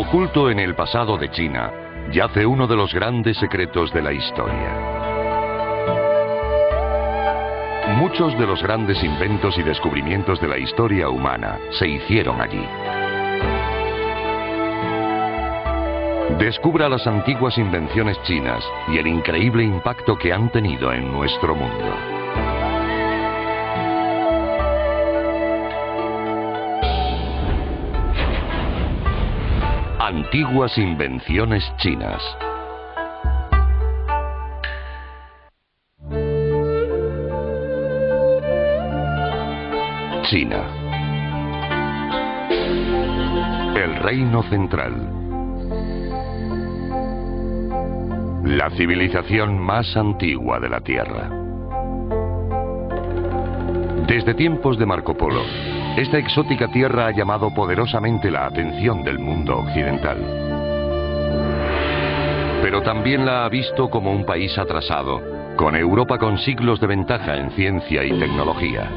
Oculto en el pasado de China, yace uno de los grandes secretos de la historia. Muchos de los grandes inventos y descubrimientos de la historia humana se hicieron allí. Descubra las antiguas invenciones chinas y el increíble impacto que han tenido en nuestro mundo. Antiguas invenciones chinas. China. El Reino Central. La civilización más antigua de la Tierra. Desde tiempos de Marco Polo, esta exótica tierra ha llamado poderosamente la atención del mundo occidental. Pero también la ha visto como un país atrasado, con Europa con siglos de ventaja en ciencia y tecnología.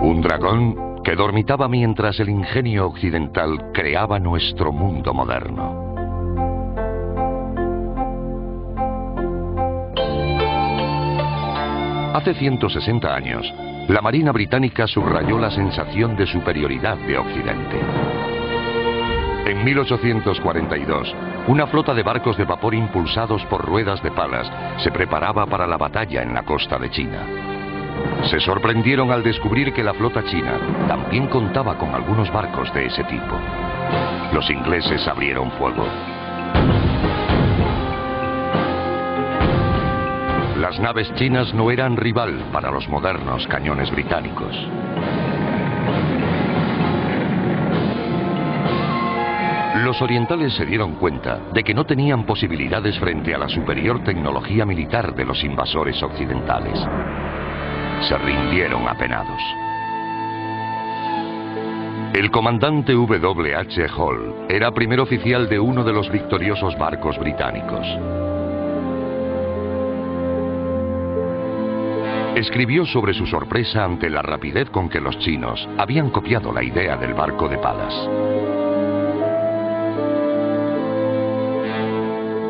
Un dragón que dormitaba mientras el ingenio occidental creaba nuestro mundo moderno. Hace 160 años, la Marina británica subrayó la sensación de superioridad de Occidente. En 1842, una flota de barcos de vapor impulsados por ruedas de palas se preparaba para la batalla en la costa de China. Se sorprendieron al descubrir que la flota china también contaba con algunos barcos de ese tipo. Los ingleses abrieron fuego. Las naves chinas no eran rival para los modernos cañones británicos. Los orientales se dieron cuenta de que no tenían posibilidades frente a la superior tecnología militar de los invasores occidentales. Se rindieron apenados. El comandante W.H. Hall era primer oficial de uno de los victoriosos barcos británicos. Escribió sobre su sorpresa ante la rapidez con que los chinos habían copiado la idea del barco de palas.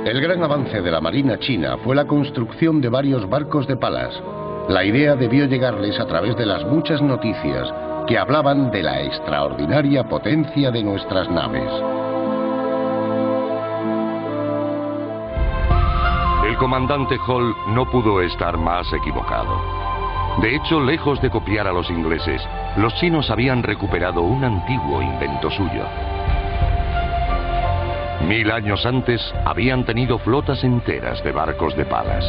El gran avance de la marina china fue la construcción de varios barcos de palas. La idea debió llegarles a través de las muchas noticias que hablaban de la extraordinaria potencia de nuestras naves. El comandante Hall no pudo estar más equivocado. De hecho, lejos de copiar a los ingleses, los chinos habían recuperado un antiguo invento suyo. 1000 años antes, habían tenido flotas enteras de barcos de palas.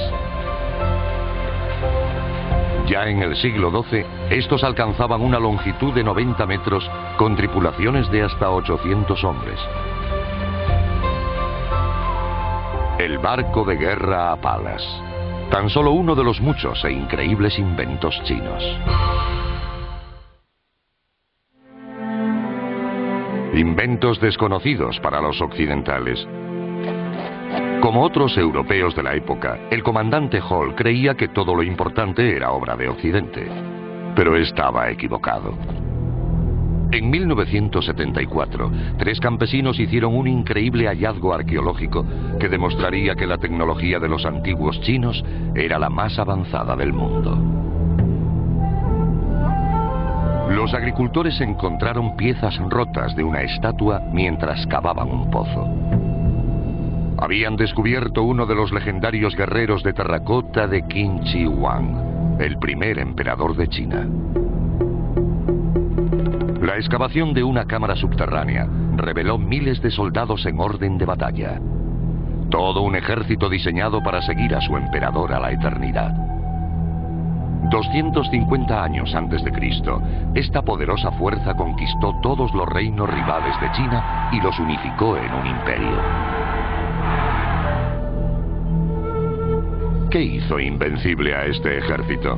Ya en el siglo XII, estos alcanzaban una longitud de 90 metros con tripulaciones de hasta 800 hombres. El barco de guerra a palas. Tan solo uno de los muchos e increíbles inventos chinos. Inventos desconocidos para los occidentales. Como otros europeos de la época, el comandante Hall creía que todo lo importante era obra de Occidente. Pero estaba equivocado. En 1974, 3 campesinos hicieron un increíble hallazgo arqueológico que demostraría que la tecnología de los antiguos chinos era la más avanzada del mundo. Los agricultores encontraron piezas rotas de una estatua mientras cavaban un pozo. Habían descubierto uno de los legendarios guerreros de terracota de Qin Shi Huang, el primer emperador de China. La excavación de una cámara subterránea reveló miles de soldados en orden de batalla. Todo un ejército diseñado para seguir a su emperador a la eternidad. 250 años antes de Cristo, esta poderosa fuerza conquistó todos los reinos rivales de China y los unificó en un imperio. ¿Qué hizo invencible a este ejército?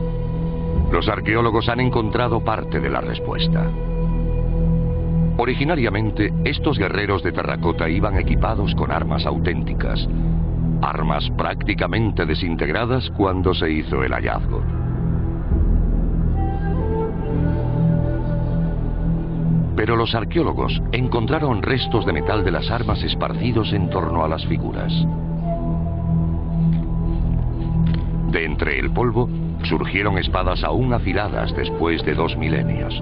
Los arqueólogos han encontrado parte de la respuesta. Originariamente, estos guerreros de terracota iban equipados con armas auténticas, armas prácticamente desintegradas cuando se hizo el hallazgo. Pero los arqueólogos encontraron restos de metal de las armas esparcidos en torno a las figuras. De entre el polvo surgieron espadas aún afiladas después de 2 milenios.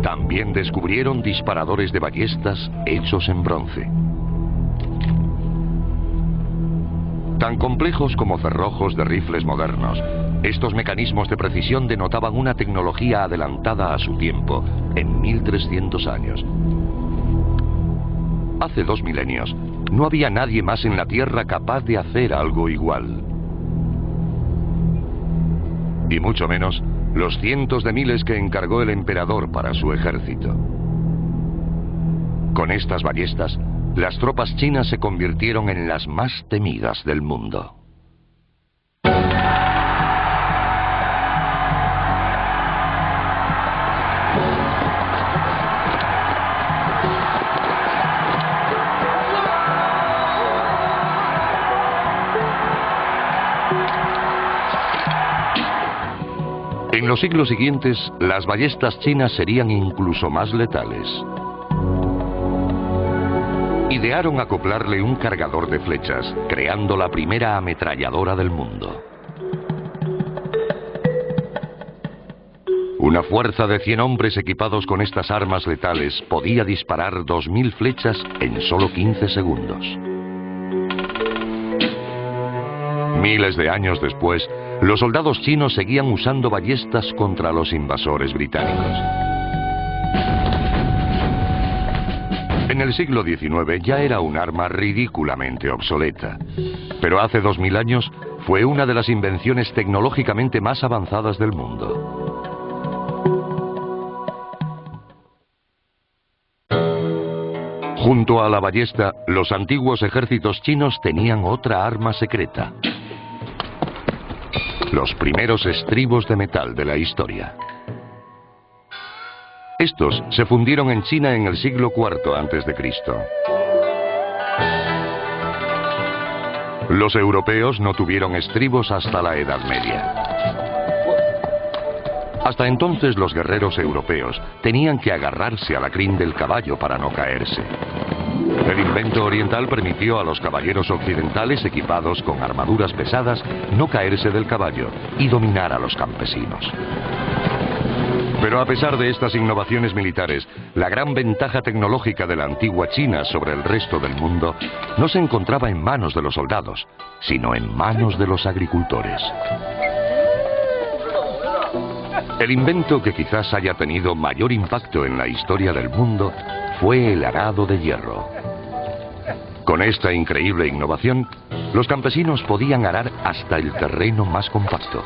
También descubrieron disparadores de ballestas hechos en bronce. Tan complejos como cerrojos de rifles modernos, estos mecanismos de precisión denotaban una tecnología adelantada a su tiempo, en 1300 años. Hace 2 milenios, no había nadie más en la Tierra capaz de hacer algo igual. Y mucho menos los cientos de miles que encargó el emperador para su ejército. Con estas ballestas, las tropas chinas se convirtieron en las más temidas del mundo. En los siglos siguientes, las ballestas chinas serían incluso más letales. Idearon acoplarle un cargador de flechas, creando la primera ametralladora del mundo. Una fuerza de 100 hombres equipados con estas armas letales podía disparar 2000 flechas en solo 15 segundos. Miles de años después, los soldados chinos seguían usando ballestas contra los invasores británicos. En el siglo XIX ya era un arma ridículamente obsoleta, pero hace 2000 años fue una de las invenciones tecnológicamente más avanzadas del mundo. Junto a la ballesta, los antiguos ejércitos chinos tenían otra arma secreta: los primeros estribos de metal de la historia. Estos se fundieron en China en el siglo IV a.C. Los europeos no tuvieron estribos hasta la Edad Media. Hasta entonces los guerreros europeos tenían que agarrarse a la crin del caballo para no caerse. El invento oriental permitió a los caballeros occidentales equipados con armaduras pesadas no caerse del caballo y dominar a los campesinos. Pero a pesar de estas innovaciones militares, la gran ventaja tecnológica de la antigua China sobre el resto del mundo no se encontraba en manos de los soldados, sino en manos de los agricultores. El invento que quizás haya tenido mayor impacto en la historia del mundo fue el arado de hierro. Con esta increíble innovación, los campesinos podían arar hasta el terreno más compacto.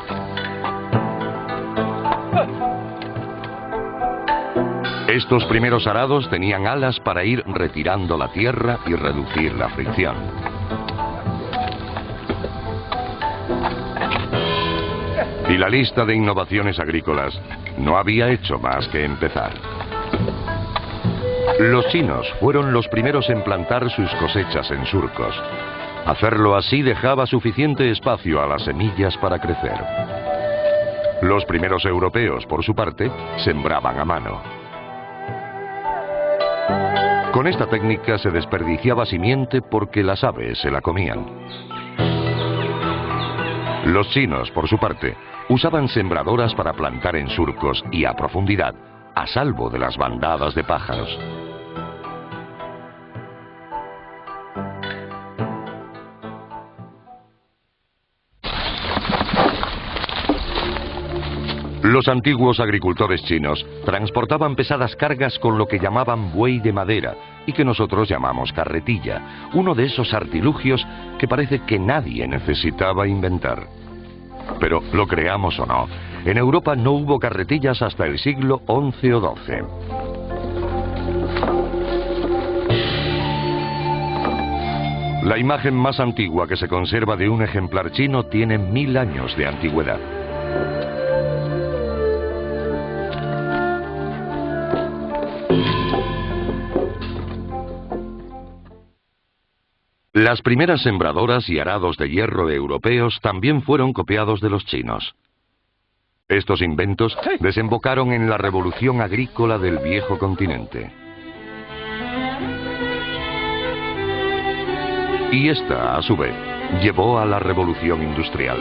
Estos primeros arados tenían alas para ir retirando la tierra y reducir la fricción. Y la lista de innovaciones agrícolas no había hecho más que empezar. Los chinos fueron los primeros en plantar sus cosechas en surcos. Hacerlo así dejaba suficiente espacio a las semillas para crecer. Los primeros europeos, por su parte, sembraban a mano. Con esta técnica se desperdiciaba simiente porque las aves se la comían. Los chinos, por su parte, usaban sembradoras para plantar en surcos y a profundidad, a salvo de las bandadas de pájaros. Los antiguos agricultores chinos transportaban pesadas cargas con lo que llamaban buey de madera y que nosotros llamamos carretilla, uno de esos artilugios que parece que nadie necesitaba inventar. Pero lo creamos o no, en Europa no hubo carretillas hasta el siglo XI o XII. La imagen más antigua que se conserva de un ejemplar chino tiene 1000 años de antigüedad. Las primeras sembradoras y arados de hierro europeos también fueron copiados de los chinos. Estos inventos desembocaron en la revolución agrícola del viejo continente. Y esta, a su vez, llevó a la revolución industrial.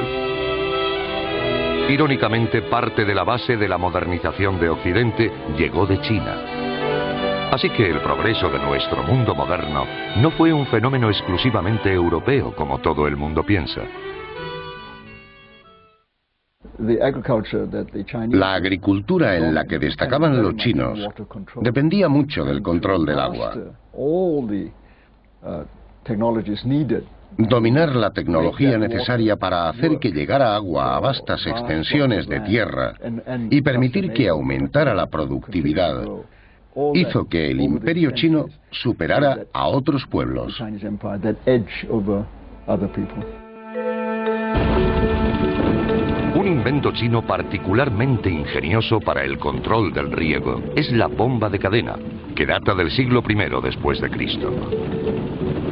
Irónicamente, parte de la base de la modernización de Occidente llegó de China. Así que el progreso de nuestro mundo moderno no fue un fenómeno exclusivamente europeo, como todo el mundo piensa. La agricultura en la que destacaban los chinos dependía mucho del control del agua. Dominar la tecnología necesaria para hacer que llegara agua a vastas extensiones de tierra y permitir que aumentara la productividad hizo que el imperio chino superara a otros pueblos. Un invento chino particularmente ingenioso para el control del riego es la bomba de cadena, que data del siglo I después de Cristo.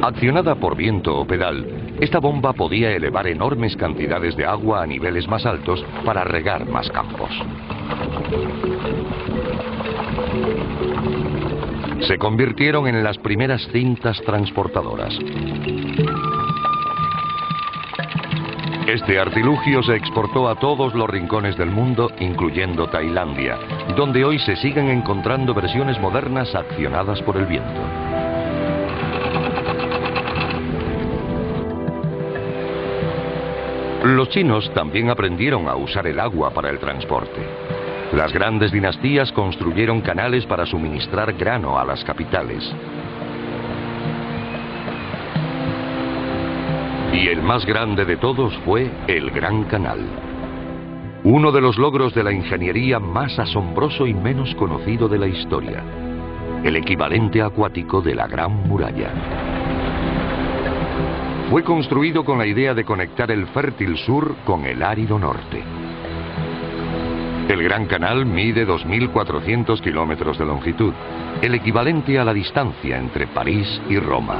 Accionada por viento o pedal, esta bomba podía elevar enormes cantidades de agua a niveles más altos para regar más campos. Se convirtieron en las primeras cintas transportadoras. Este artilugio se exportó a todos los rincones del mundo, incluyendo Tailandia, donde hoy se siguen encontrando versiones modernas accionadas por el viento. Los chinos también aprendieron a usar el agua para el transporte. Las grandes dinastías construyeron canales para suministrar grano a las capitales. Y el más grande de todos fue el Gran Canal. Uno de los logros de la ingeniería más asombroso y menos conocido de la historia. El equivalente acuático de la Gran Muralla. Fue construido con la idea de conectar el fértil sur con el árido norte. El Gran Canal mide 2.400 kilómetros de longitud, el equivalente a la distancia entre París y Roma.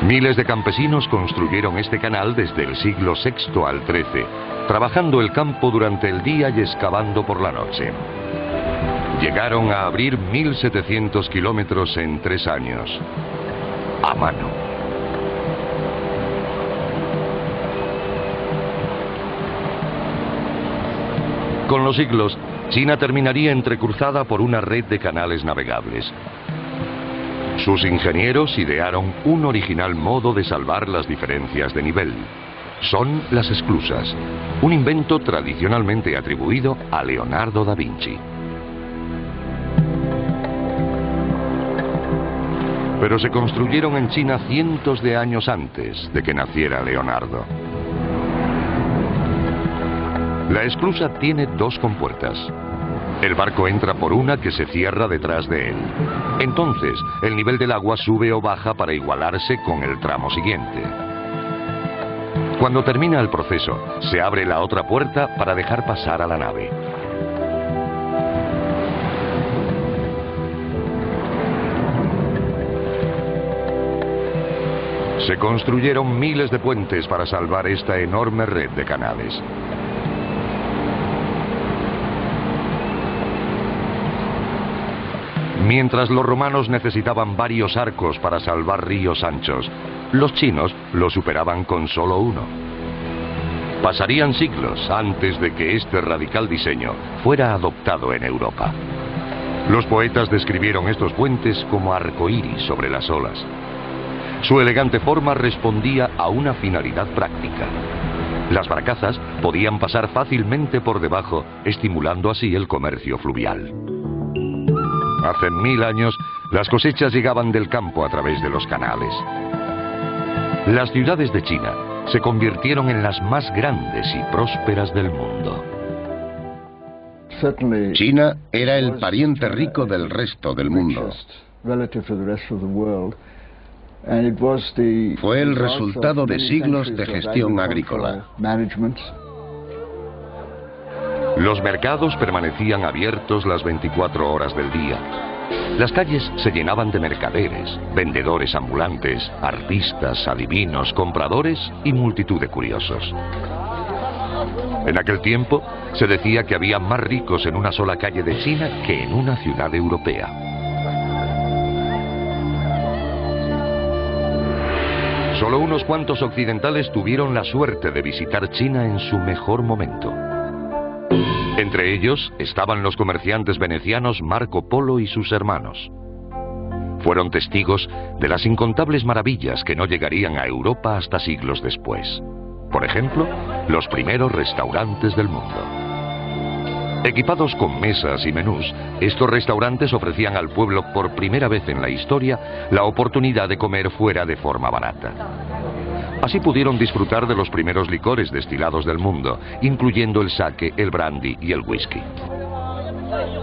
Miles de campesinos construyeron este canal desde el siglo VI al XIII, trabajando el campo durante el día y excavando por la noche. Llegaron a abrir 1.700 kilómetros en 3 años, a mano. Con los siglos, China terminaría entrecruzada por una red de canales navegables. Sus ingenieros idearon un original modo de salvar las diferencias de nivel. Son las esclusas, un invento tradicionalmente atribuido a Leonardo da Vinci. Pero se construyeron en China cientos de años antes de que naciera Leonardo. La esclusa tiene 2 compuertas. El barco entra por una que se cierra detrás de él. Entonces, el nivel del agua sube o baja para igualarse con el tramo siguiente. Cuando termina el proceso, se abre la otra puerta para dejar pasar a la nave. Se construyeron miles de puentes para salvar esta enorme red de canales. Mientras los romanos necesitaban varios arcos para salvar ríos anchos, los chinos lo superaban con solo uno. Pasarían siglos antes de que este radical diseño fuera adoptado en Europa. Los poetas describieron estos puentes como arcoíris sobre las olas. Su elegante forma respondía a una finalidad práctica. Las barcazas podían pasar fácilmente por debajo, estimulando así el comercio fluvial. Hace 1000 años, las cosechas llegaban del campo a través de los canales. Las ciudades de China se convirtieron en las más grandes y prósperas del mundo. China era el pariente rico del resto del mundo. Fue el resultado de siglos de gestión agrícola. Los mercados permanecían abiertos las 24 horas del día. Las calles se llenaban de mercaderes, vendedores ambulantes, artistas, adivinos, compradores y multitud de curiosos. En aquel tiempo se decía que había más ricos en una sola calle de China que en una ciudad europea. Solo unos cuantos occidentales tuvieron la suerte de visitar China en su mejor momento. Entre ellos estaban los comerciantes venecianos Marco Polo y sus hermanos. Fueron testigos de las incontables maravillas que no llegarían a Europa hasta siglos después. Por ejemplo, los primeros restaurantes del mundo. Equipados con mesas y menús, estos restaurantes ofrecían al pueblo por primera vez en la historia la oportunidad de comer fuera de forma barata. Así pudieron disfrutar de los primeros licores destilados del mundo, incluyendo el sake, el brandy y el whisky.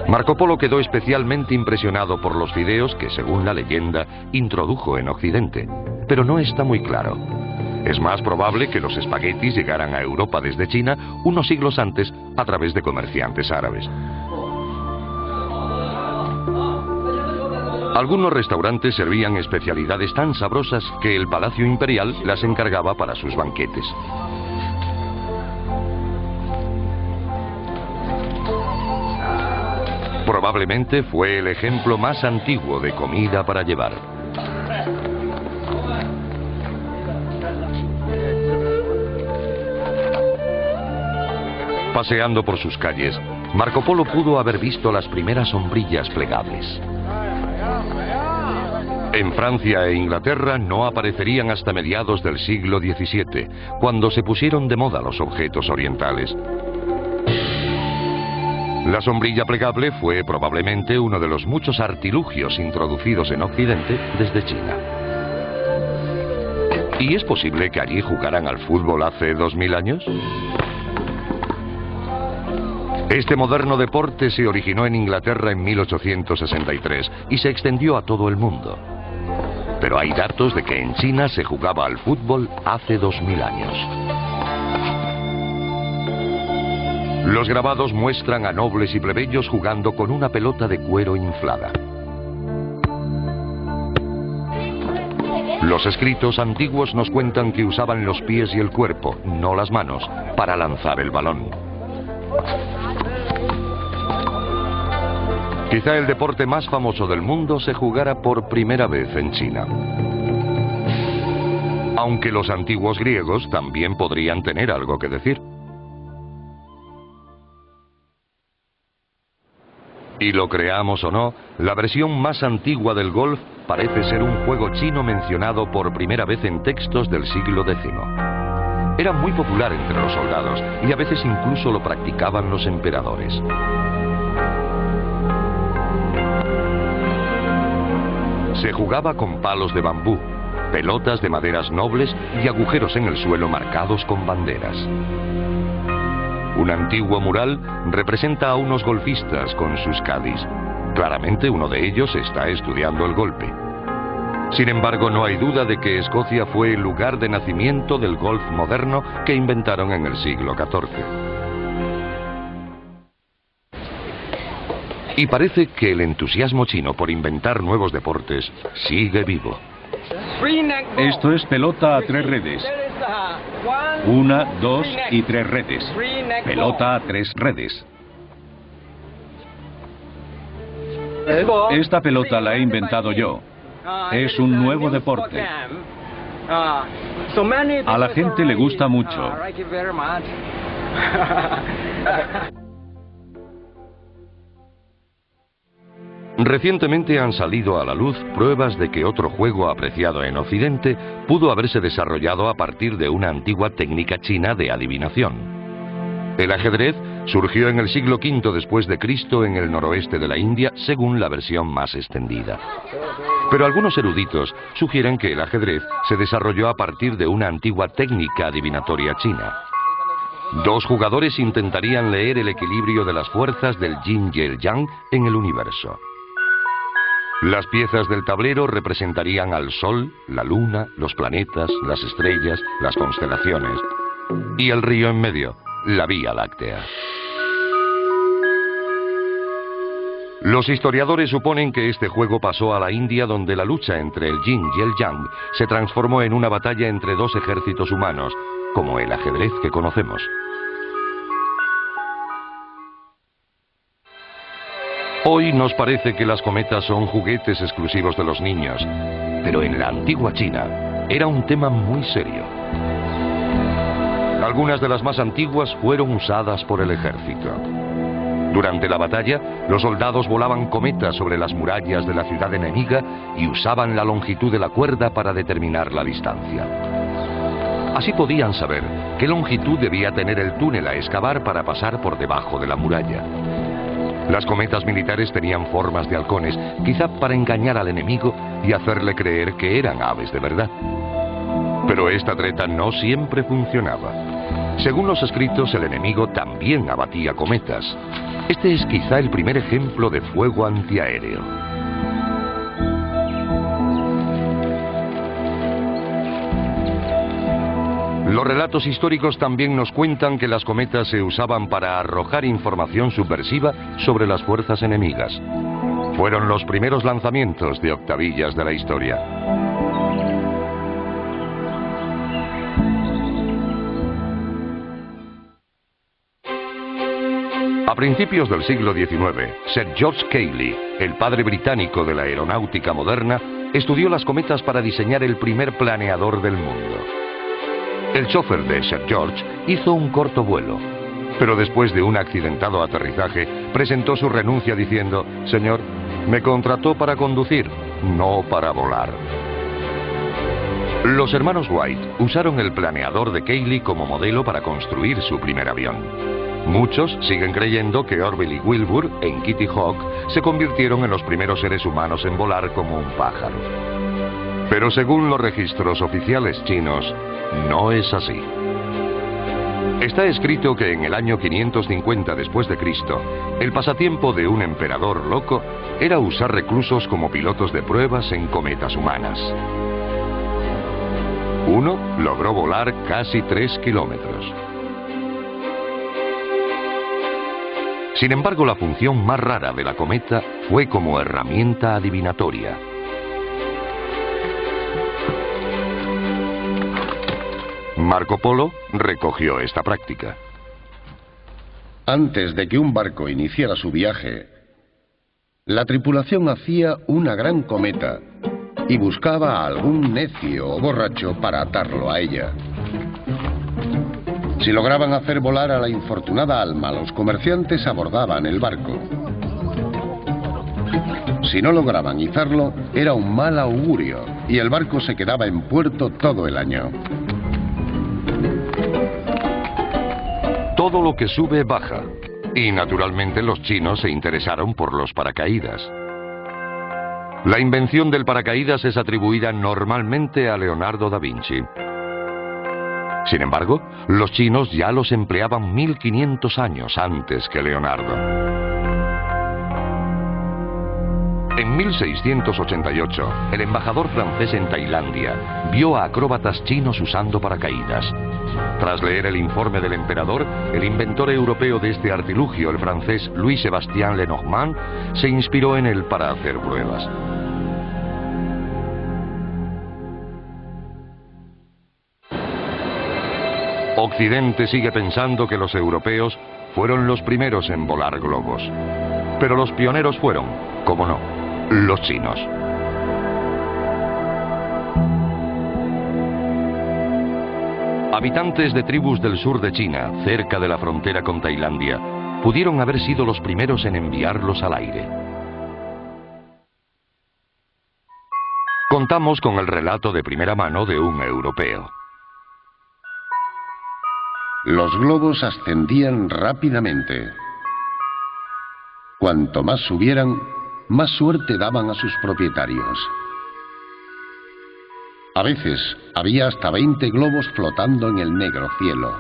Marco Polo quedó especialmente impresionado por los fideos que, según la leyenda, introdujo en Occidente, pero no está muy claro. Es más probable que los espaguetis llegaran a Europa desde China unos siglos antes a través de comerciantes árabes. Algunos restaurantes servían especialidades tan sabrosas que el Palacio Imperial las encargaba para sus banquetes. Probablemente fue el ejemplo más antiguo de comida para llevar. Paseando por sus calles, Marco Polo pudo haber visto las primeras sombrillas plegables. En Francia e Inglaterra no aparecerían hasta mediados del siglo XVII, cuando se pusieron de moda los objetos orientales. La sombrilla plegable fue probablemente uno de los muchos artilugios introducidos en Occidente desde China. ¿Y es posible que allí jugaran al fútbol hace 2000 años? Este moderno deporte se originó en Inglaterra en 1863 y se extendió a todo el mundo. Pero hay datos de que en China se jugaba al fútbol hace 2000 años. Los grabados muestran a nobles y plebeyos jugando con una pelota de cuero inflada. Los escritos antiguos nos cuentan que usaban los pies y el cuerpo, no las manos, para lanzar el balón. Quizá el deporte más famoso del mundo se jugara por primera vez en China. Aunque los antiguos griegos también podrían tener algo que decir. Y lo creamos o no, la versión más antigua del golf parece ser un juego chino mencionado por primera vez en textos del siglo X. Era muy popular entre los soldados y a veces incluso lo practicaban los emperadores. Se jugaba con palos de bambú, pelotas de maderas nobles y agujeros en el suelo marcados con banderas. Un antiguo mural representa a unos golfistas con sus caddies. Claramente uno de ellos está estudiando el golpe. Sin embargo, no hay duda de que Escocia fue el lugar de nacimiento del golf moderno que inventaron en el siglo XIV. Y parece que el entusiasmo chino por inventar nuevos deportes sigue vivo. Esto es pelota a 3 redes. 1, 2 y 3 redes. Pelota a 3 redes. Esta pelota la he inventado yo. Es un nuevo deporte. A la gente le gusta mucho. Recientemente han salido a la luz pruebas de que otro juego apreciado en Occidente pudo haberse desarrollado a partir de una antigua técnica china de adivinación. El ajedrez surgió en el siglo V después de Cristo en el noroeste de la India, según la versión más extendida. Pero algunos eruditos sugieren que el ajedrez se desarrolló a partir de una antigua técnica adivinatoria china. Dos jugadores intentarían leer el equilibrio de las fuerzas del yin y el yang en el universo. Las piezas del tablero representarían al Sol, la Luna, los planetas, las estrellas, las constelaciones y el río en medio, la Vía Láctea. Los historiadores suponen que este juego pasó a la India, donde la lucha entre el yin y el yang se transformó en una batalla entre dos ejércitos humanos, como el ajedrez que conocemos. Hoy nos parece que las cometas son juguetes exclusivos de los niños, pero en la antigua China era un tema muy serio. Algunas de las más antiguas fueron usadas por el ejército. Durante la batalla, los soldados volaban cometas sobre las murallas de la ciudad enemiga y usaban la longitud de la cuerda para determinar la distancia. Así podían saber qué longitud debía tener el túnel a excavar para pasar por debajo de la muralla. Las cometas militares tenían formas de halcones, quizá para engañar al enemigo y hacerle creer que eran aves de verdad. Pero esta treta no siempre funcionaba. Según los escritos, el enemigo también abatía cometas. Este es quizá el primer ejemplo de fuego antiaéreo. Los relatos históricos también nos cuentan que las cometas se usaban para arrojar información subversiva sobre las fuerzas enemigas. Fueron los primeros lanzamientos de octavillas de la historia. A principios del siglo XIX, Sir George Cayley, el padre británico de la aeronáutica moderna, estudió las cometas para diseñar el primer planeador del mundo. El chofer de Sir George hizo un corto vuelo, pero después de un accidentado aterrizaje, presentó su renuncia diciendo: «Señor, me contrató para conducir, no para volar». Los hermanos White usaron el planeador de Cayley como modelo para construir su primer avión. Muchos siguen creyendo que Orville y Wilbur, en Kitty Hawk, se convirtieron en los primeros seres humanos en volar como un pájaro. Pero según los registros oficiales chinos, no es así. Está escrito que en el año 550 después de Cristo, el pasatiempo de un emperador loco era usar reclusos como pilotos de pruebas en cometas humanas. Uno logró volar casi 3 kilómetros. Sin embargo, la función más rara de la cometa fue como herramienta adivinatoria. Marco Polo recogió esta práctica. Antes de que un barco iniciara su viaje, la tripulación hacía una gran cometa y buscaba a algún necio o borracho para atarlo a ella. Si lograban hacer volar a la infortunada alma, los comerciantes abordaban el barco. Si no lograban izarlo, era un mal augurio y el barco se quedaba en puerto todo el año. Todo lo que sube baja, y naturalmente los chinos se interesaron por los paracaídas. La invención del paracaídas es atribuida normalmente a Leonardo da Vinci. Sin embargo, los chinos ya los empleaban 1500 años antes que Leonardo. En 1688, el embajador francés en Tailandia vio a acróbatas chinos usando paracaídas. Tras leer el informe del emperador, el inventor europeo de este artilugio, el francés Louis-Sébastien Lenormand, se inspiró en él para hacer pruebas. Occidente sigue pensando que los europeos fueron los primeros en volar globos. Pero los pioneros fueron, cómo no, los chinos. Habitantes de tribus del sur de China, cerca de la frontera con Tailandia, pudieron haber sido los primeros en enviarlos al aire. Contamos con el relato de primera mano de un europeo. Los globos ascendían rápidamente. Cuanto más subieran, más suerte daban a sus propietarios. A veces había hasta 20 globos flotando en el negro cielo.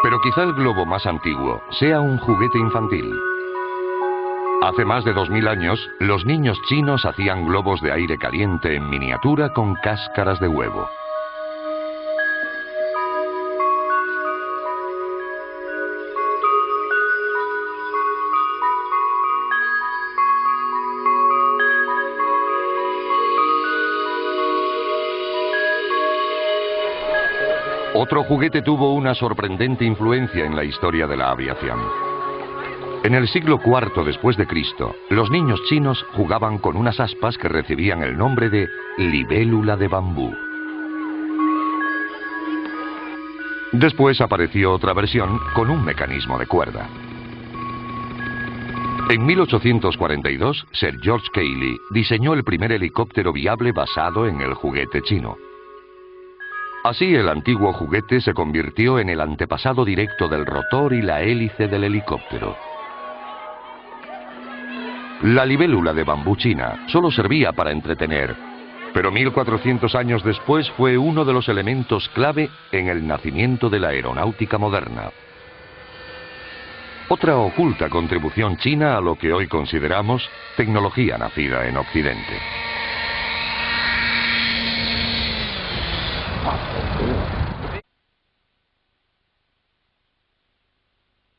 Pero quizá el globo más antiguo sea un juguete infantil. Hace más de 2000 años, los niños chinos hacían globos de aire caliente en miniatura con cáscaras de huevo. Otro juguete tuvo una sorprendente influencia en la historia de la aviación. En el siglo IV después de Cristo, los niños chinos jugaban con unas aspas que recibían el nombre de libélula de bambú. Después apareció otra versión con un mecanismo de cuerda. En 1842, Sir George Cayley diseñó el primer helicóptero viable basado en el juguete chino. Así, el antiguo juguete se convirtió en el antepasado directo del rotor y la hélice del helicóptero. La libélula de bambú china solo servía para entretener, pero 1400 años después fue uno de los elementos clave en el nacimiento de la aeronáutica moderna. Otra oculta contribución china a lo que hoy consideramos tecnología nacida en Occidente.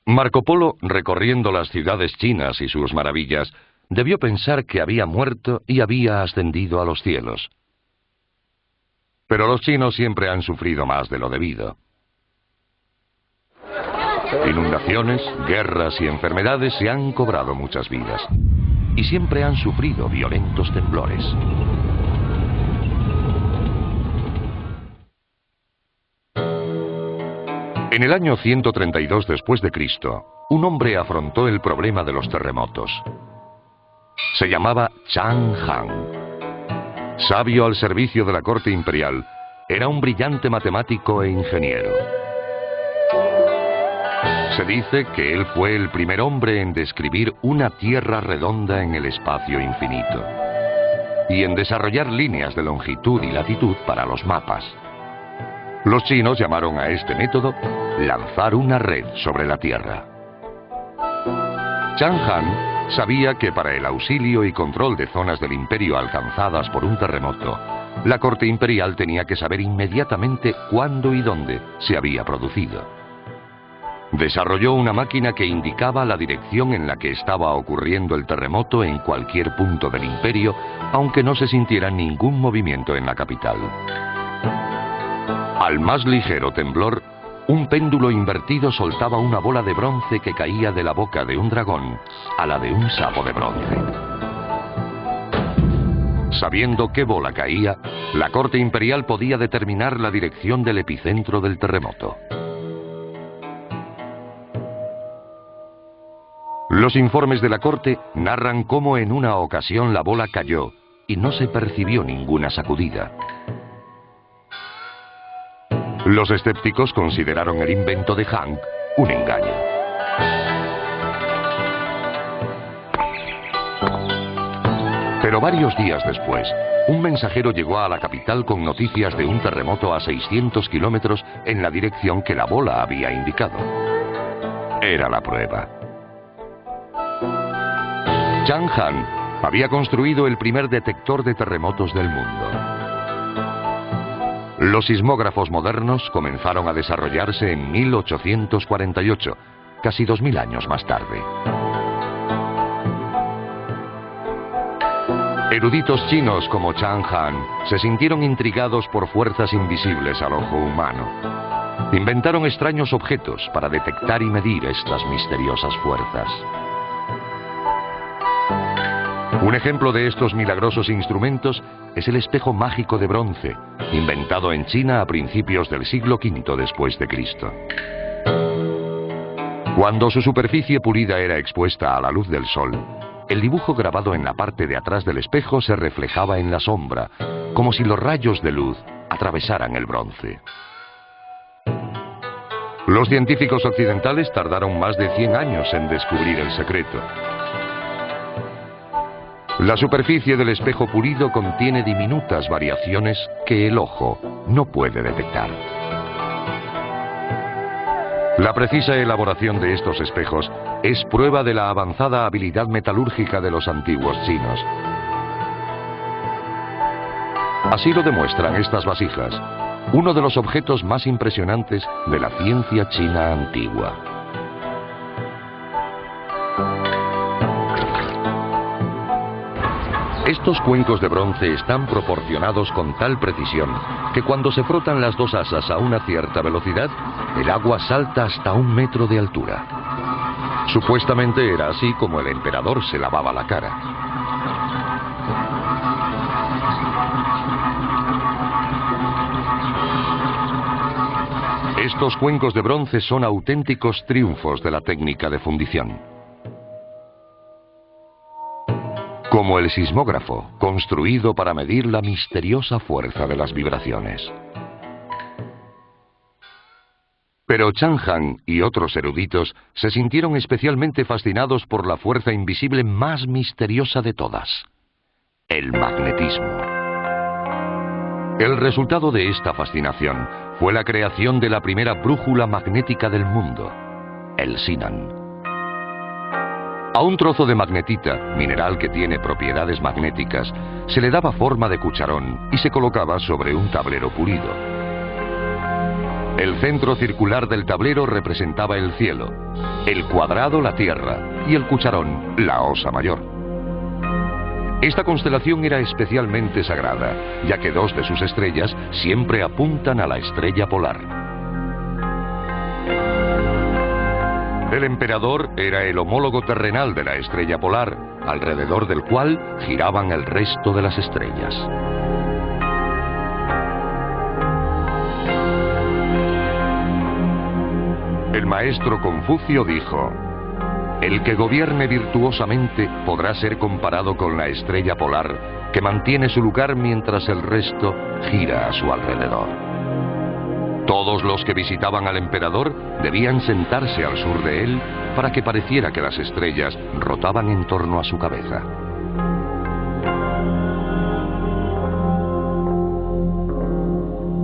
Marco Polo, recorriendo las ciudades chinas y sus maravillas, debió pensar que había muerto y había ascendido a los cielos. Pero los chinos siempre han sufrido más de lo debido. Inundaciones, guerras y enfermedades se han cobrado muchas vidas. Y siempre han sufrido violentos temblores. En el año 132 después de Cristo, un hombre afrontó el problema de los terremotos. Se llamaba Chang Han. Sabio al servicio de la corte imperial, era un brillante matemático e ingeniero. Se dice que él fue el primer hombre en describir una tierra redonda en el espacio infinito y en desarrollar líneas de longitud y latitud para los mapas. Los chinos llamaron a este método lanzar una red sobre la Tierra. Chang Han sabía que para el auxilio y control de zonas del imperio alcanzadas por un terremoto, la corte imperial tenía que saber inmediatamente cuándo y dónde se había producido. Desarrolló una máquina que indicaba la dirección en la que estaba ocurriendo el terremoto en cualquier punto del imperio, aunque no se sintiera ningún movimiento en la capital. Al más ligero temblor, un péndulo invertido soltaba una bola de bronce que caía de la boca de un dragón a la de un sapo de bronce. Sabiendo qué bola caía, la corte imperial podía determinar la dirección del epicentro del terremoto. Los informes de la corte narran cómo en una ocasión la bola cayó y no se percibió ninguna sacudida. Los escépticos consideraron el invento de Hank un engaño. Pero varios días después, un mensajero llegó a la capital con noticias de un terremoto a 600 kilómetros en la dirección que la bola había indicado. Era la prueba. Chang Han había construido el primer detector de terremotos del mundo. Los sismógrafos modernos comenzaron a desarrollarse en 1848, casi 2000 años más tarde. Eruditos chinos como Chang Han se sintieron intrigados por fuerzas invisibles al ojo humano. Inventaron extraños objetos para detectar y medir estas misteriosas fuerzas. Un ejemplo de estos milagrosos instrumentos es el espejo mágico de bronce, inventado en China a principios del siglo V después de Cristo. Cuando su superficie pulida era expuesta a la luz del sol, el dibujo grabado en la parte de atrás del espejo se reflejaba en la sombra, como si los rayos de luz atravesaran el bronce. Los científicos occidentales tardaron más de 100 años en descubrir el secreto. La superficie del espejo pulido contiene diminutas variaciones que el ojo no puede detectar. La precisa elaboración de estos espejos es prueba de la avanzada habilidad metalúrgica de los antiguos chinos. Así lo demuestran estas vasijas, uno de los objetos más impresionantes de la ciencia china antigua. Estos cuencos de bronce están proporcionados con tal precisión que cuando se frotan las dos asas a una cierta velocidad, el agua salta hasta 1 metro de altura. Supuestamente era así como el emperador se lavaba la cara. Estos cuencos de bronce son auténticos triunfos de la técnica de fundición. Como el sismógrafo, construido para medir la misteriosa fuerza de las vibraciones. Pero Chan Han y otros eruditos se sintieron especialmente fascinados por la fuerza invisible más misteriosa de todas: el magnetismo. El resultado de esta fascinación fue la creación de la primera brújula magnética del mundo, el Sinan. A un trozo de magnetita, mineral que tiene propiedades magnéticas, se le daba forma de cucharón y se colocaba sobre un tablero pulido. El centro circular del tablero representaba el cielo, el cuadrado la tierra y el cucharón la Osa Mayor. Esta constelación era especialmente sagrada, ya que 2 de sus estrellas siempre apuntan a la estrella polar. El emperador era el homólogo terrenal de la estrella polar, alrededor del cual giraban el resto de las estrellas. El maestro Confucio dijo: el que gobierne virtuosamente podrá ser comparado con la estrella polar, que mantiene su lugar mientras el resto gira a su alrededor. Todos los que visitaban al emperador debían sentarse al sur de él para que pareciera que las estrellas rotaban en torno a su cabeza.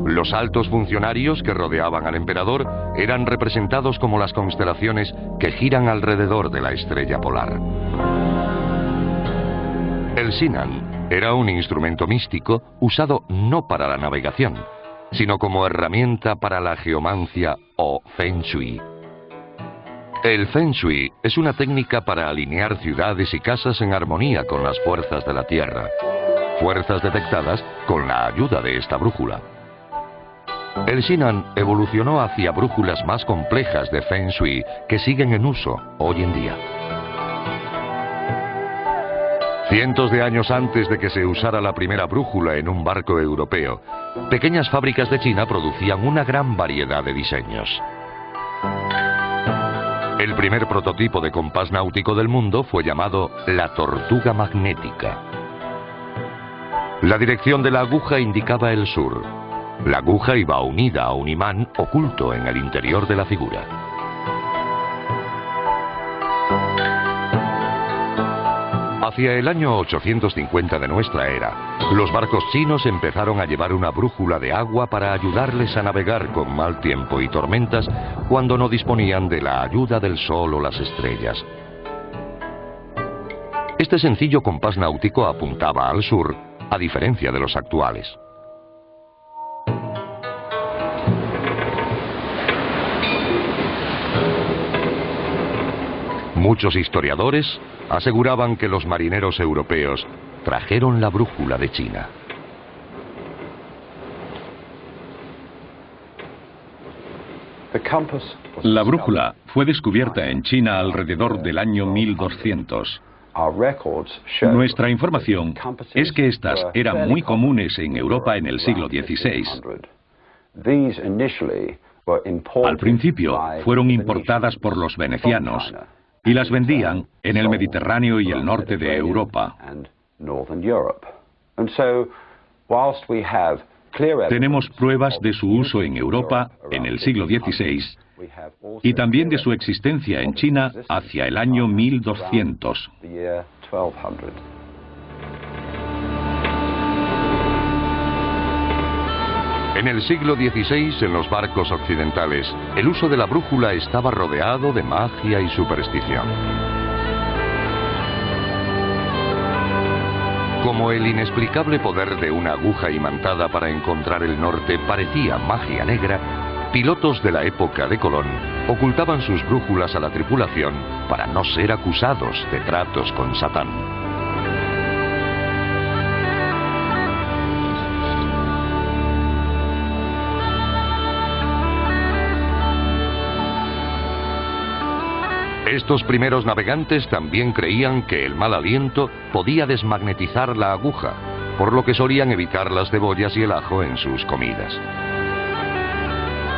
Los altos funcionarios que rodeaban al emperador eran representados como las constelaciones que giran alrededor de la estrella polar. El Sinan era un instrumento místico usado no para la navegación, sino como herramienta para la geomancia o Feng Shui. El Feng Shui es una técnica para alinear ciudades y casas en armonía con las fuerzas de la Tierra, fuerzas detectadas con la ayuda de esta brújula. El Sinan evolucionó hacia brújulas más complejas de Feng Shui que siguen en uso hoy en día. Cientos de años antes de que se usara la primera brújula en un barco europeo, pequeñas fábricas de China producían una gran variedad de diseños. El primer prototipo de compás náutico del mundo fue llamado la tortuga magnética. La dirección de la aguja indicaba el sur. La aguja iba unida a un imán oculto en el interior de la figura. Hacia el año 850 de nuestra era, los barcos chinos empezaron a llevar una brújula de agua para ayudarles a navegar con mal tiempo y tormentas cuando no disponían de la ayuda del sol o las estrellas. Este sencillo compás náutico apuntaba al sur, a diferencia de los actuales. Muchos historiadores aseguraban que los marineros europeos trajeron la brújula de China. La brújula fue descubierta en China alrededor del año 1200. Nuestra información es que estas eran muy comunes en Europa en el siglo XVI. Al principio fueron importadas por los venecianos y las vendían en el Mediterráneo y el norte de Europa. Tenemos pruebas de su uso en Europa en el siglo XVI y también de su existencia en China hacia el año 1200. En el siglo XVI, en los barcos occidentales, el uso de la brújula estaba rodeado de magia y superstición. Como el inexplicable poder de una aguja imantada para encontrar el norte parecía magia negra, pilotos de la época de Colón ocultaban sus brújulas a la tripulación para no ser acusados de tratos con Satán. Estos primeros navegantes también creían que el mal aliento podía desmagnetizar la aguja, por lo que solían evitar las cebollas y el ajo en sus comidas.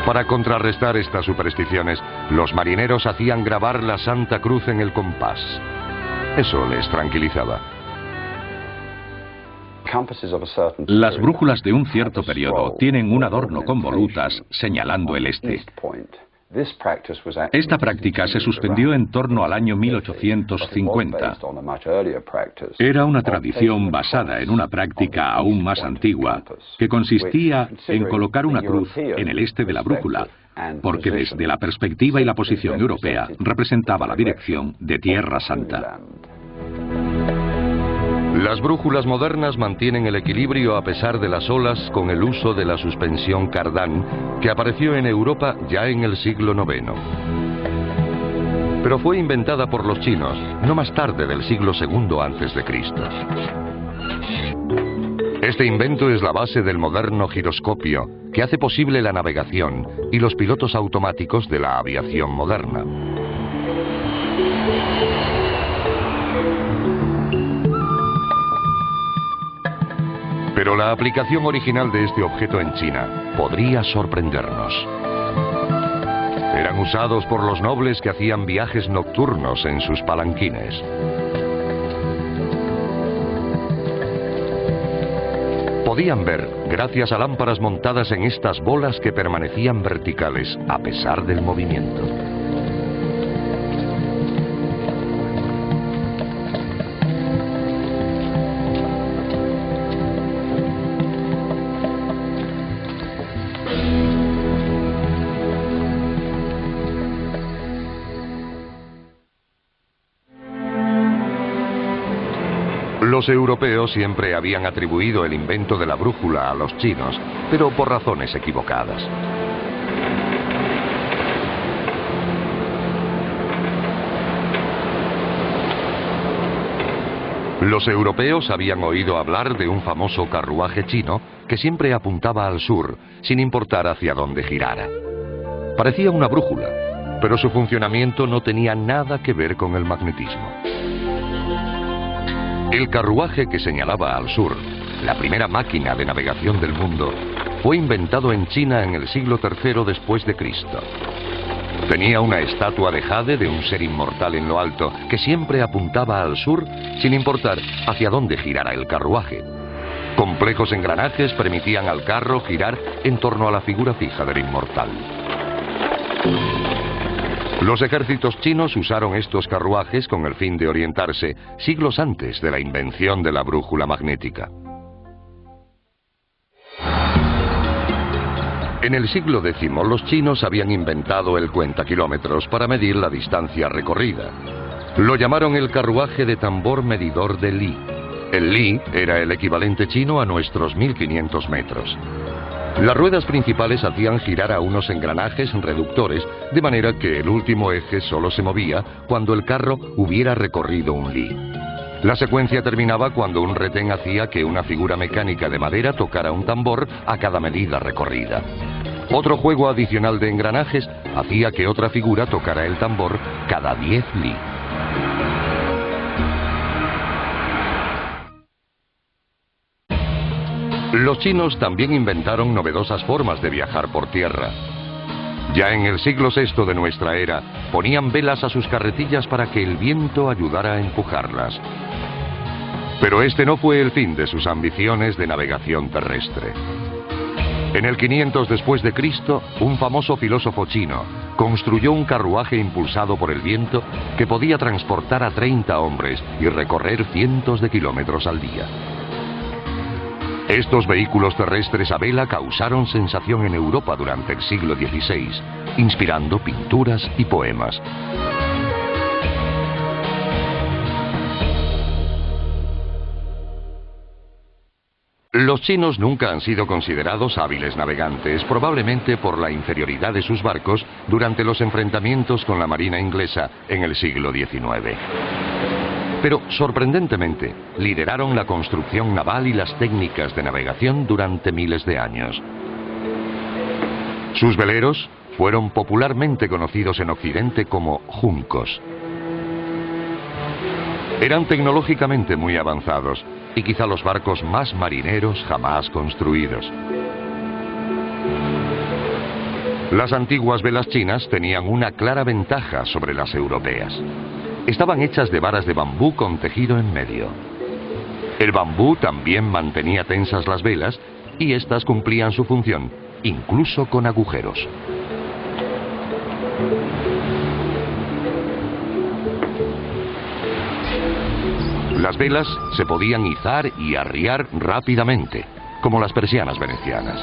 Para contrarrestar estas supersticiones, los marineros hacían grabar la Santa Cruz en el compás. Eso les tranquilizaba. Las brújulas de un cierto periodo tienen un adorno con volutas señalando el este. Esta práctica se suspendió en torno al año 1850. Era una tradición basada en una práctica aún más antigua, que consistía en colocar una cruz en el este de la brújula, porque desde la perspectiva y la posición europea representaba la dirección de Tierra Santa. Las brújulas modernas mantienen el equilibrio a pesar de las olas con el uso de la suspensión cardán, que apareció en Europa ya en el siglo IX. Pero fue inventada por los chinos, no más tarde del siglo II a.C. Este invento es la base del moderno giroscopio, que hace posible la navegación y los pilotos automáticos de la aviación moderna. Pero la aplicación original de este objeto en China podría sorprendernos. Eran usados por los nobles que hacían viajes nocturnos en sus palanquines. Podían ver, gracias a lámparas montadas en estas bolas que permanecían verticales a pesar del movimiento. Los europeos siempre habían atribuido el invento de la brújula a los chinos, pero por razones equivocadas. Los europeos habían oído hablar de un famoso carruaje chino que siempre apuntaba al sur, sin importar hacia dónde girara. Parecía una brújula, pero su funcionamiento no tenía nada que ver con el magnetismo. El carruaje que señalaba al sur, la primera máquina de navegación del mundo, fue inventado en China en el siglo III después de Cristo. Tenía una estatua de jade de un ser inmortal en lo alto, que siempre apuntaba al sur, sin importar hacia dónde girara el carruaje. Complejos engranajes permitían al carro girar en torno a la figura fija del inmortal. Los ejércitos chinos usaron estos carruajes con el fin de orientarse siglos antes de la invención de la brújula magnética. En el siglo X, los chinos habían inventado el cuentakilómetros para medir la distancia recorrida. Lo llamaron el carruaje de tambor medidor de Li. El Li era el equivalente chino a nuestros 1500 metros. Las ruedas principales hacían girar a unos engranajes reductores, de manera que el último eje solo se movía cuando el carro hubiera recorrido un li. La secuencia terminaba cuando un retén hacía que una figura mecánica de madera tocara un tambor a cada medida recorrida. Otro juego adicional de engranajes hacía que otra figura tocara el tambor cada 10 li. Los chinos también inventaron novedosas formas de viajar por tierra. Ya en el siglo VI de nuestra era, ponían velas a sus carretillas para que el viento ayudara a empujarlas. Pero este no fue el fin de sus ambiciones de navegación terrestre. En el 500 después de Cristo, un famoso filósofo chino construyó un carruaje impulsado por el viento que podía transportar a 30 hombres y recorrer cientos de kilómetros al día. Estos vehículos terrestres a vela causaron sensación en Europa durante el siglo XVI, inspirando pinturas y poemas. Los chinos nunca han sido considerados hábiles navegantes, probablemente por la inferioridad de sus barcos durante los enfrentamientos con la marina inglesa en el siglo XIX. Pero, sorprendentemente, lideraron la construcción naval y las técnicas de navegación durante miles de años. Sus veleros fueron popularmente conocidos en Occidente como juncos. Eran tecnológicamente muy avanzados y quizá los barcos más marineros jamás construidos. Las antiguas velas chinas tenían una clara ventaja sobre las europeas. Estaban hechas de varas de bambú con tejido en medio. El bambú también mantenía tensas las velas y éstas cumplían su función, incluso con agujeros. Las velas se podían izar y arriar rápidamente, como las persianas venecianas.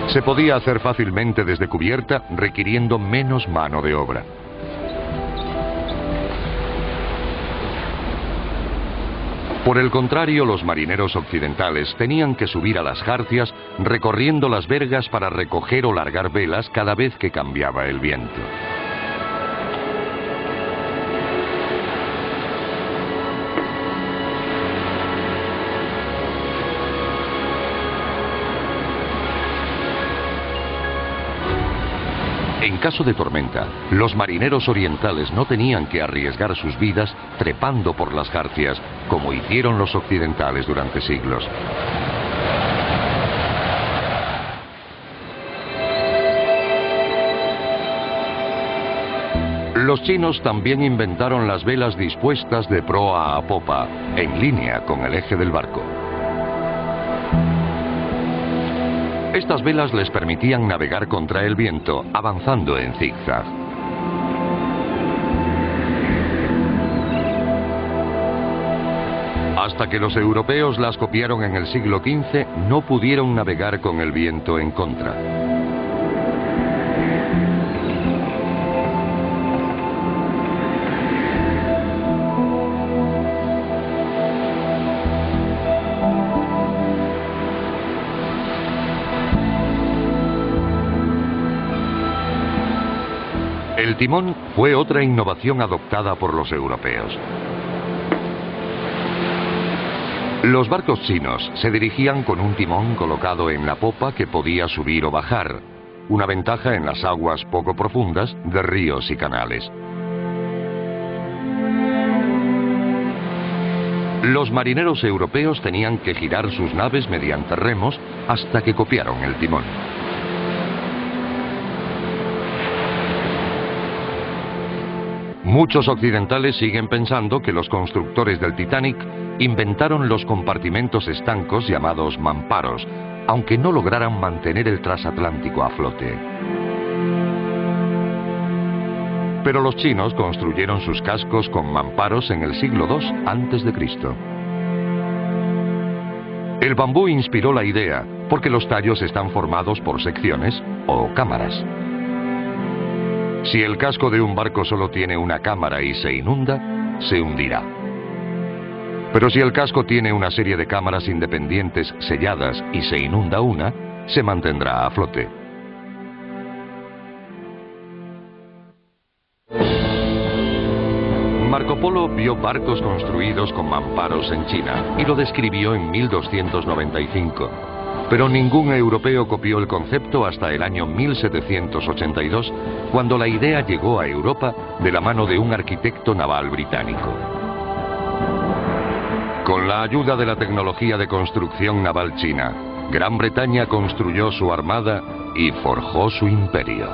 Se podía hacer fácilmente desde cubierta, requiriendo menos mano de obra. Por el contrario, los marineros occidentales tenían que subir a las jarcias recorriendo las vergas para recoger o largar velas cada vez que cambiaba el viento. En caso de tormenta, los marineros orientales no tenían que arriesgar sus vidas trepando por las jarcias, como hicieron los occidentales durante siglos. Los chinos también inventaron las velas dispuestas de proa a popa, en línea con el eje del barco. Estas velas les permitían navegar contra el viento, avanzando en zigzag. Hasta que los europeos las copiaron en el siglo XV, no pudieron navegar con el viento en contra. El timón fue otra innovación adoptada por los europeos. Los barcos chinos se dirigían con un timón colocado en la popa que podía subir o bajar, una ventaja en las aguas poco profundas de ríos y canales. Los marineros europeos tenían que girar sus naves mediante remos hasta que copiaron el timón. Muchos occidentales siguen pensando que los constructores del Titanic inventaron los compartimentos estancos llamados mamparos, aunque no lograran mantener el transatlántico a flote. Pero los chinos construyeron sus cascos con mamparos en el siglo II a.C. El bambú inspiró la idea porque los tallos están formados por secciones o cámaras. Si el casco de un barco solo tiene una cámara y se inunda, se hundirá. Pero si el casco tiene una serie de cámaras independientes selladas y se inunda una, se mantendrá a flote. Marco Polo vio barcos construidos con mamparos en China y lo describió en 1295. Pero ningún europeo copió el concepto hasta el año 1782, cuando la idea llegó a Europa de la mano de un arquitecto naval británico. Con la ayuda de la tecnología de construcción naval china, Gran Bretaña construyó su armada y forjó su imperio.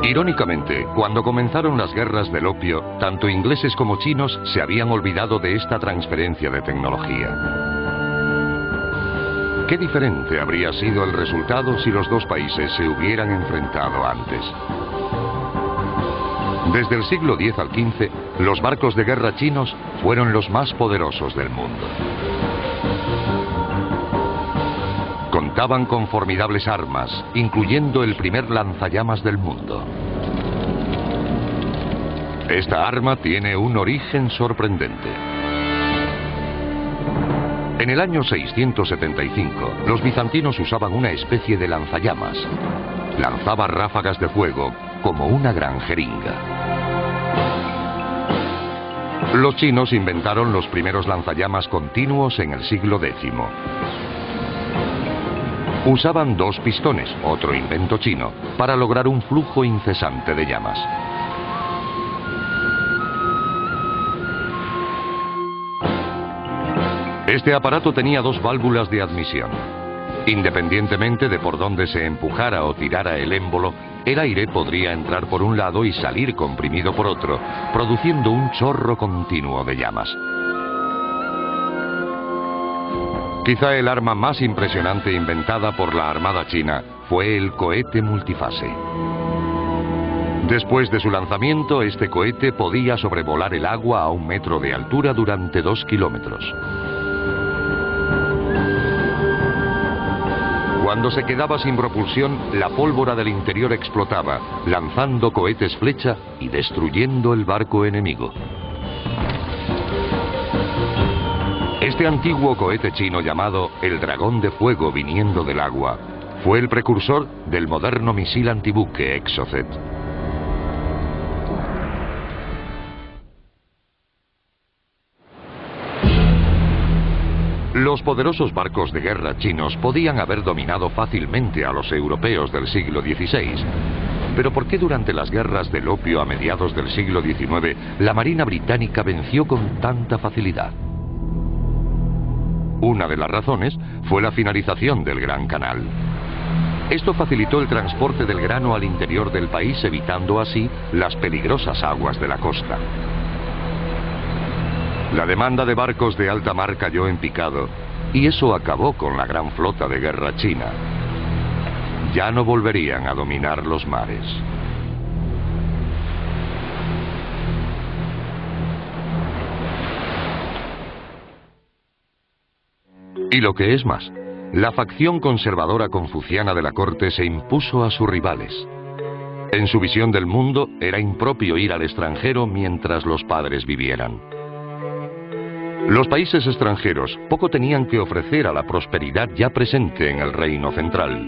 Irónicamente, cuando comenzaron las guerras del opio, tanto ingleses como chinos se habían olvidado de esta transferencia de tecnología. Qué diferente habría sido el resultado si los dos países se hubieran enfrentado antes. Desde el siglo X al XV, los barcos de guerra chinos fueron los más poderosos del mundo. Contaban con formidables armas, incluyendo el primer lanzallamas del mundo. Esta arma tiene un origen sorprendente. En el año 675, los bizantinos usaban una especie de lanzallamas. Lanzaba ráfagas de fuego como una gran jeringa. Los chinos inventaron los primeros lanzallamas continuos en el siglo X. Usaban 2 pistones, otro invento chino, para lograr un flujo incesante de llamas. Este aparato tenía 2 válvulas de admisión. Independientemente de por dónde se empujara o tirara el émbolo, el aire podría entrar por un lado y salir comprimido por otro, produciendo un chorro continuo de llamas. Quizá el arma más impresionante inventada por la Armada china fue el cohete multifase. Después de su lanzamiento, este cohete podía sobrevolar el agua a 1 metro de altura durante 2 kilómetros. Cuando se quedaba sin propulsión, la pólvora del interior explotaba, lanzando cohetes flecha y destruyendo el barco enemigo. Este antiguo cohete chino llamado el Dragón de Fuego viniendo del agua fue el precursor del moderno misil antibuque Exocet. Los poderosos barcos de guerra chinos podían haber dominado fácilmente a los europeos del siglo XVI. Pero ¿por qué durante las guerras del opio a mediados del siglo XIX la Marina británica venció con tanta facilidad? Una de las razones fue la finalización del Gran Canal. Esto facilitó el transporte del grano al interior del país, evitando así las peligrosas aguas de la costa. La demanda de barcos de alta mar cayó en picado, y eso acabó con la gran flota de guerra china. Ya no volverían a dominar los mares. Y lo que es más, la facción conservadora confuciana de la corte se impuso a sus rivales. En su visión del mundo, era impropio ir al extranjero mientras los padres vivieran. Los países extranjeros poco tenían que ofrecer a la prosperidad ya presente en el reino central.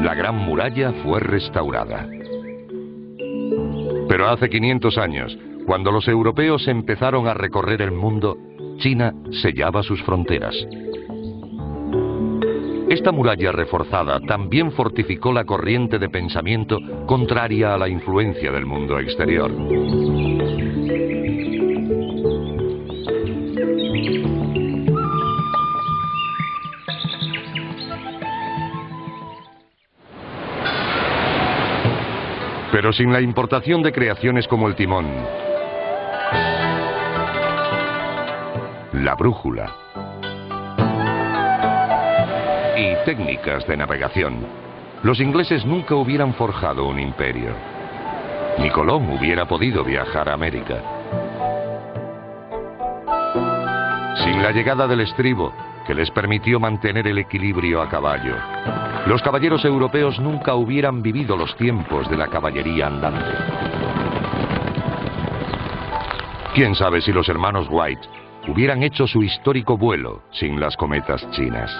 La Gran Muralla fue restaurada. Pero hace 500 años, cuando los europeos empezaron a recorrer el mundo, China sellaba sus fronteras. Esta muralla reforzada también fortificó la corriente de pensamiento contraria a la influencia del mundo exterior. Pero sin la importación de creaciones como el timón, la brújula y técnicas de navegación, los ingleses nunca hubieran forjado un imperio. Ni Colón hubiera podido viajar a América. Sin la llegada del estribo, que les permitió mantener el equilibrio a caballo, los caballeros europeos nunca hubieran vivido los tiempos de la caballería andante. Quién sabe si los hermanos White hubieran hecho su histórico vuelo sin las cometas chinas.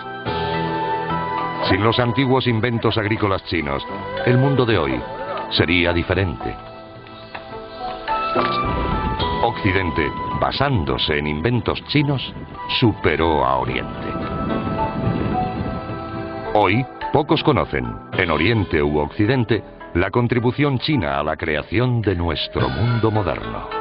Sin los antiguos inventos agrícolas chinos, el mundo de hoy sería diferente. Occidente, basándose en inventos chinos, superó a Oriente. Hoy, pocos conocen, en Oriente u Occidente, la contribución china a la creación de nuestro mundo moderno.